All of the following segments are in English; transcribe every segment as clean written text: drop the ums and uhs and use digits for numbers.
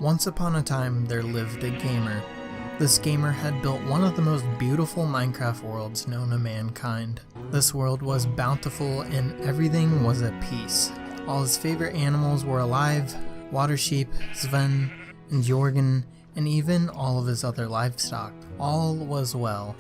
Once upon a time, there lived a gamer. This gamer had built one of the most beautiful Minecraft worlds known to mankind. This world was bountiful and everything was at peace. All his favorite animals were alive, Watersheep, Sven and Joergen, and even all of his other livestock. All was well.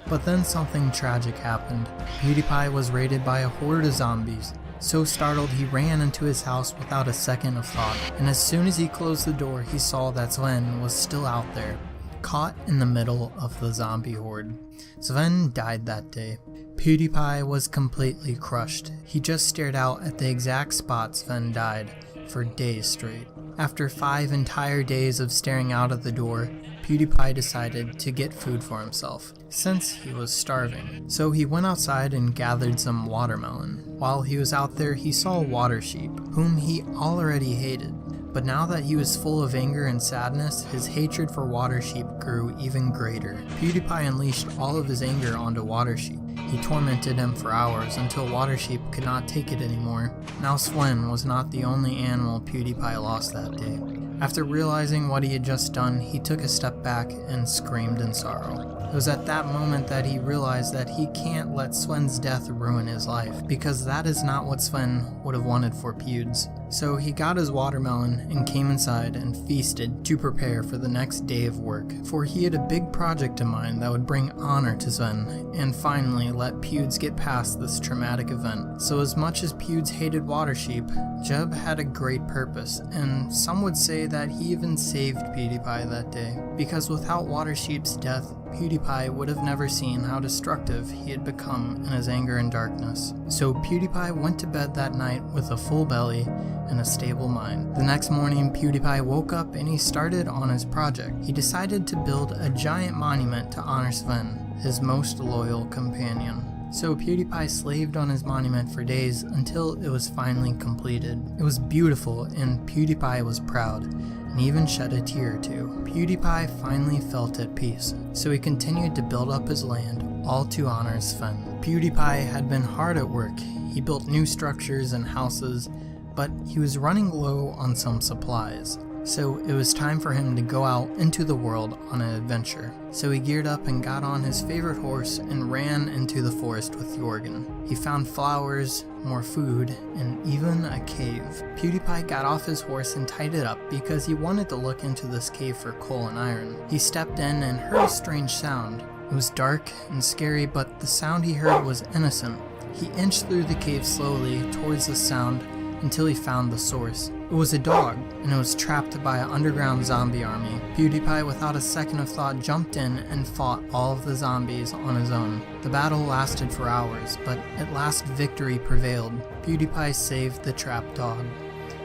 But then something tragic happened. PewDiePie was raided by a horde of zombies. So startled, he ran into his house without a second of thought, and as soon as he closed the door, he saw that Sven was still out there, caught in the middle of the zombie horde. Sven died that day. PewDiePie was completely crushed. He just stared out at the exact spot Sven died for days straight. After 5 entire days of staring out at the door, PewDiePie decided to get food for himself, since he was starving. So he went outside and gathered some watermelon. While he was out there, he saw Watersheep, whom he already hated. But now that he was full of anger and sadness, his hatred for Watersheep grew even greater. PewDiePie unleashed all of his anger onto Watersheep. He tormented him for hours until Watersheep could not take it anymore. Now Sven was not the only animal PewDiePie lost that day. After realizing what he had just done, he took a step back and screamed in sorrow. It was at that moment that he realized that he can't let Svens Death ruin his life, because that is not what Sven would have wanted for Pewds. So he got his watermelon and came inside and feasted to prepare for the next day of work, for he had a big project in mind that would bring honor to Sven and finally let Pewds get past this traumatic event. So as much as Pewds hated Watersheep, Jeb had a great purpose, and some would say that he even saved PewDiePie that day, because without Watersheep's death, PewDiePie would have never seen how destructive he had become in his anger and darkness. So PewDiePie went to bed that night with a full belly and a stable mind. The next morning, PewDiePie woke up and he started on his project. He decided to build a giant monument to honor Sven, his most loyal companion. So PewDiePie slaved on his monument for days until it was finally completed. It was beautiful and PewDiePie was proud, and even shed a tear or two. PewDiePie finally felt at peace, so he continued to build up his land, all to honor Sven. PewDiePie had been hard at work. He built new structures and houses, but he was running low on some supplies. So it was time for him to go out into the world on an adventure. So he geared up and got on his favorite horse and ran into the forest with Joergen. He found flowers, more food, and even a cave. PewDiePie got off his horse and tied it up because he wanted to look into this cave for coal and iron. He stepped in and heard a strange sound. It was dark and scary, but the sound he heard was innocent. He inched through the cave slowly towards the sound until he found the source. It was a dog, and it was trapped by an underground zombie army. PewDiePie, without a second of thought, jumped in and fought all of the zombies on his own. The battle lasted for hours, but at last victory prevailed. PewDiePie saved the trapped dog.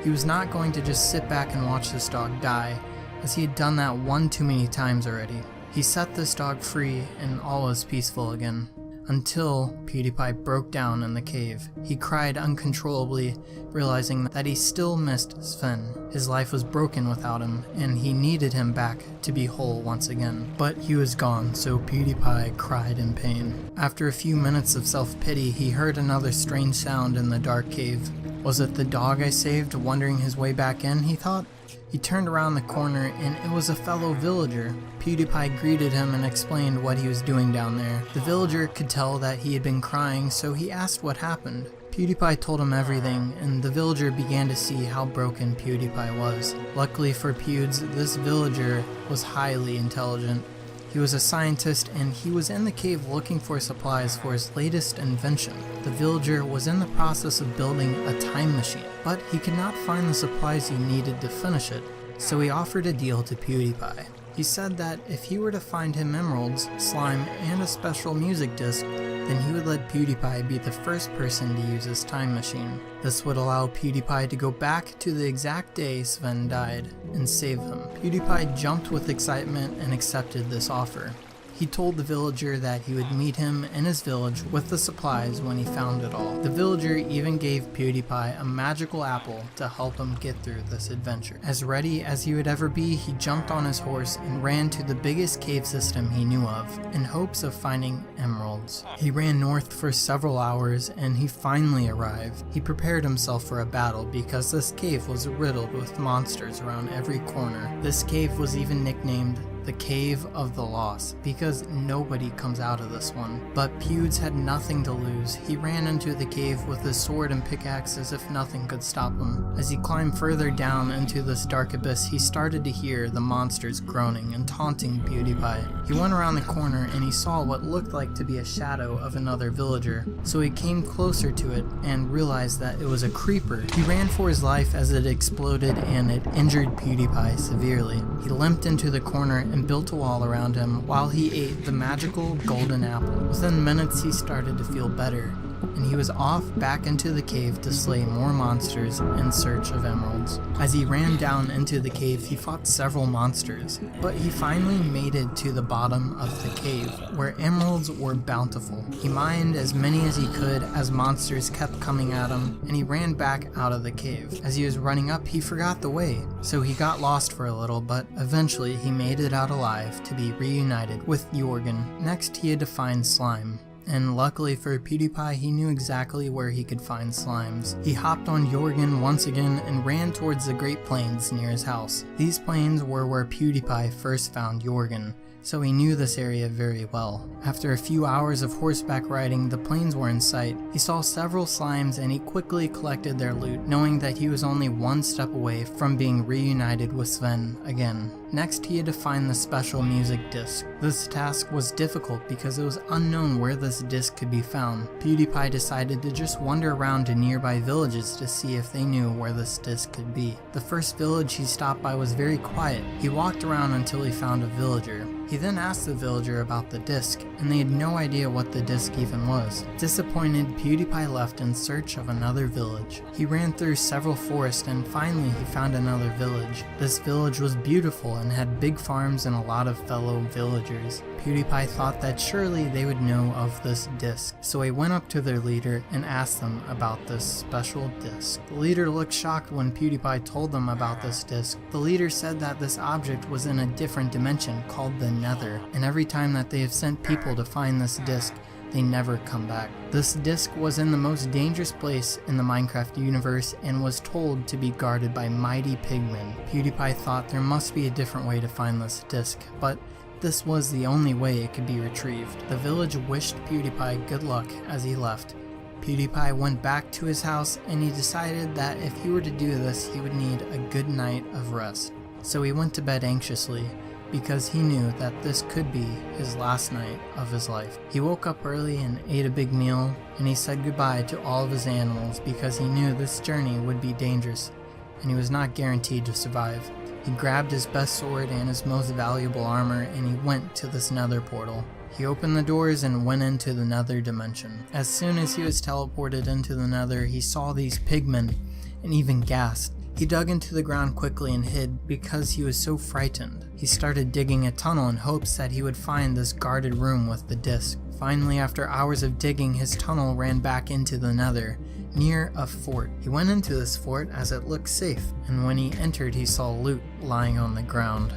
He was not going to just sit back and watch this dog die, as he had done that one too many times already. He set this dog free, and all was peaceful again. Until PewDiePie broke down in the cave. He cried uncontrollably, realizing that he still missed Sven. His life was broken without him, and he needed him back to be whole once again. But he was gone, so PewDiePie cried in pain. After a few minutes of self-pity, he heard another strange sound in the dark cave. Was it the dog I saved, wondering his way back in, he thought? He turned around the corner and it was a fellow villager. PewDiePie greeted him and explained what he was doing down there. The villager could tell that he had been crying, so he asked what happened. PewDiePie told him everything, and the villager began to see how broken PewDiePie was. Luckily for Pewds, this villager was highly intelligent. He was a scientist and he was in the cave looking for supplies for his latest invention. The villager was in the process of building a time machine, but he could not find the supplies he needed to finish it, so he offered a deal to PewDiePie. He said that if he were to find him emeralds, slime, and a special music disc, then he would let PewDiePie be the first person to use his time machine. This would allow PewDiePie to go back to the exact day Sven died and save him. PewDiePie jumped with excitement and accepted this offer. He told the villager that he would meet him in his village with the supplies when he found it all. The villager even gave PewDiePie a magical apple to help him get through this adventure. As ready as he would ever be, he jumped on his horse and ran to the biggest cave system he knew of, in hopes of finding emeralds. He ran north for several hours and he finally arrived. He prepared himself for a battle because this cave was riddled with monsters around every corner. This cave was even nicknamed the Cave of the Lost because nobody comes out of this one. But Pewds had nothing to lose. He ran into the cave with his sword and pickaxe as if nothing could stop him. As he climbed further down into this dark abyss, he started to hear the monsters groaning and taunting PewDiePie. He went around the corner and he saw what looked like to be a shadow of another villager. So he came closer to it and realized that it was a creeper. He ran for his life as it exploded and it injured PewDiePie severely. He limped into the corner and built a wall around him while he ate the magical golden apple. Within minutes he started to feel better, and he was off back into the cave to slay more monsters in search of emeralds. As he ran down into the cave, he fought several monsters, but he finally made it to the bottom of the cave, where emeralds were bountiful. He mined as many as he could as monsters kept coming at him, and he ran back out of the cave. As he was running up, he forgot the way, so he got lost for a little, but eventually he made it out alive to be reunited with Joergen. Next, he had to find slime. And luckily for PewDiePie, he knew exactly where he could find slimes. He hopped on Joergen once again and ran towards the Great Plains near his house. These plains were where PewDiePie first found Joergen, so he knew this area very well. After a few hours of horseback riding, the plains were in sight. He saw several slimes and he quickly collected their loot, knowing that he was only one step away from being reunited with Sven again. Next, he had to find the special music disc. This task was difficult because it was unknown where this disc could be found. PewDiePie decided to just wander around to nearby villages to see if they knew where this disc could be. The first village he stopped by was very quiet. He walked around until he found a villager. He then asked the villager about the disc, and they had no idea what the disc even was. Disappointed, PewDiePie left in search of another village. He ran through several forests and finally he found another village. This village was beautiful and had big farms and a lot of fellow villagers. PewDiePie thought that surely they would know of this disc, so he went up to their leader and asked them about this special disc. The leader looked shocked when PewDiePie told them about this disc. The leader said that this object was in a different dimension called the Nether, and every time that they have sent people to find this disc, they never come back. This disc was in the most dangerous place in the Minecraft universe and was told to be guarded by mighty pigmen. PewDiePie thought there must be a different way to find this disc, but this was the only way it could be retrieved. The village wished PewDiePie good luck as he left. PewDiePie went back to his house and he decided that if he were to do this, he would need a good night of rest. So he went to bed anxiously, because he knew that this could be his last night of his life. He woke up early and ate a big meal, and he said goodbye to all of his animals because he knew this journey would be dangerous, and he was not guaranteed to survive. He grabbed his best sword and his most valuable armor, and he went to this nether portal. He opened the doors and went into the nether dimension. As soon as he was teleported into the nether, he saw these pigmen and even gasped. He dug into the ground quickly and hid because he was so frightened. He started digging a tunnel in hopes that he would find this guarded room with the disc. Finally, after hours of digging, his tunnel ran back into the nether, near a fort. He went into this fort as it looked safe, and when he entered he saw loot lying on the ground.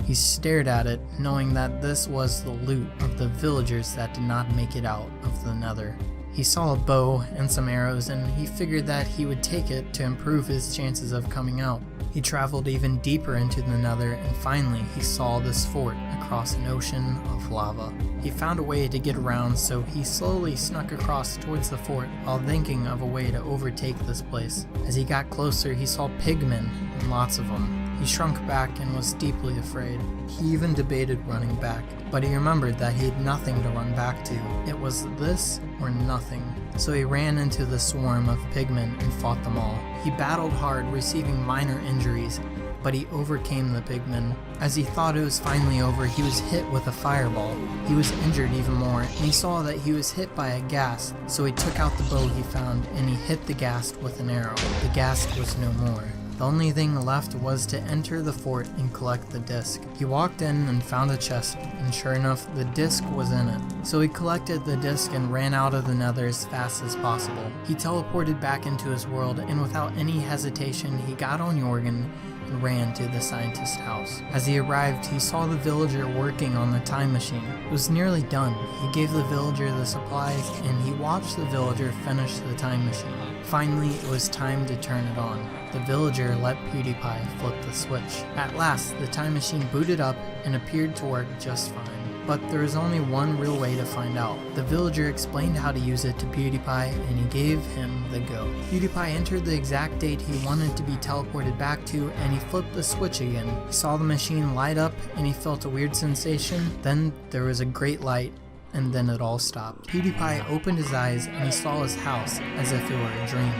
He stared at it, knowing that this was the loot of the villagers that did not make it out of the nether. He saw a bow and some arrows, and he figured that he would take it to improve his chances of coming out. He traveled even deeper into the nether, and finally he saw this fort across an ocean of lava. He found a way to get around, so he slowly snuck across towards the fort while thinking of a way to overtake this place. As he got closer, he saw pigmen, and lots of them. He shrunk back and was deeply afraid. He even debated running back, but he remembered that he had nothing to run back to. It was this or nothing. So he ran into the swarm of pigmen and fought them all. He battled hard, receiving minor injuries, but he overcame the pigmen. As he thought it was finally over, he was hit with a fireball. He was injured even more, and he saw that he was hit by a ghast, so he took out the bow he found and he hit the ghast with an arrow. The ghast was no more. The only thing left was to enter the fort and collect the disc. He walked in and found a chest, and sure enough, the disc was in it. So he collected the disc and ran out of the Nether as fast as possible. He teleported back into his world, and without any hesitation, he got on Joergen and ran to the scientist's house. As he arrived, he saw the villager working on the time machine. It was nearly done. He gave the villager the supplies, and he watched the villager finish the time machine. Finally, it was time to turn it on. The villager let PewDiePie flip the switch. At last, the time machine booted up and appeared to work just fine. But there is only one real way to find out. The villager explained how to use it to PewDiePie, and he gave him the go. PewDiePie entered the exact date he wanted to be teleported back to, and he flipped the switch again. He saw the machine light up, and he felt a weird sensation. Then there was a great light, and then it all stopped. PewDiePie opened his eyes, and he saw his house as if it were a dream.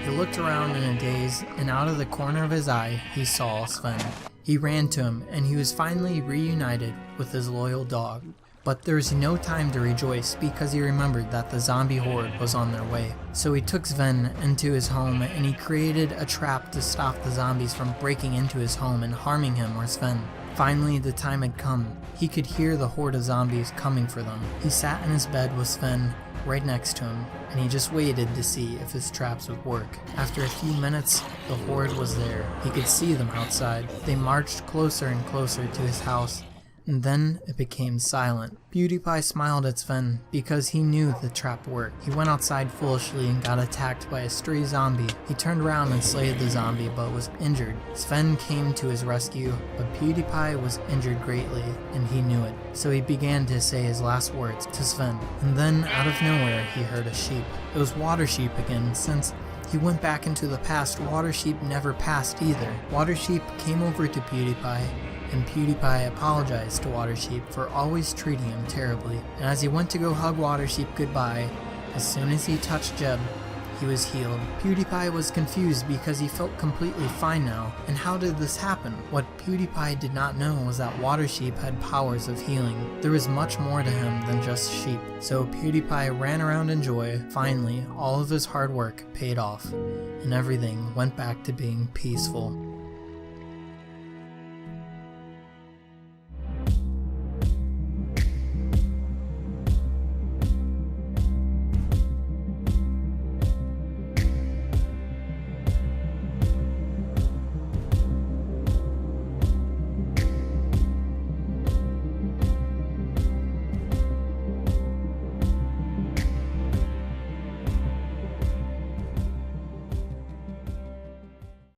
He looked around in a daze, and out of the corner of his eye, he saw Sven. He ran to him, and he was finally reunited with his loyal dog. But there was no time to rejoice because he remembered that the zombie horde was on their way. So he took Sven into his home, and he created a trap to stop the zombies from breaking into his home and harming him or Sven. Finally, the time had come. He could hear the horde of zombies coming for them. He sat in his bed with Sven right next to him, and he just waited to see if his traps would work. After a few minutes, the horde was there. He could see them outside. They marched closer and closer to his house, and then it became silent. PewDiePie smiled at Sven because he knew the trap worked. He went outside foolishly and got attacked by a stray zombie. He turned around and slayed the zombie but was injured. Sven came to his rescue, but PewDiePie was injured greatly and he knew it. So he began to say his last words to Sven. And then out of nowhere he heard a sheep. It was Watersheep again. Since he went back into the past, Watersheep never passed either. Watersheep came over to PewDiePie, and PewDiePie apologized to Watersheep for always treating him terribly. And as he went to go hug Watersheep goodbye, as soon as he touched Jeb, he was healed. PewDiePie was confused because he felt completely fine now. And how did this happen? What PewDiePie did not know was that Watersheep had powers of healing. There was much more to him than just sheep. So PewDiePie ran around in joy. Finally, all of his hard work paid off, and everything went back to being peaceful.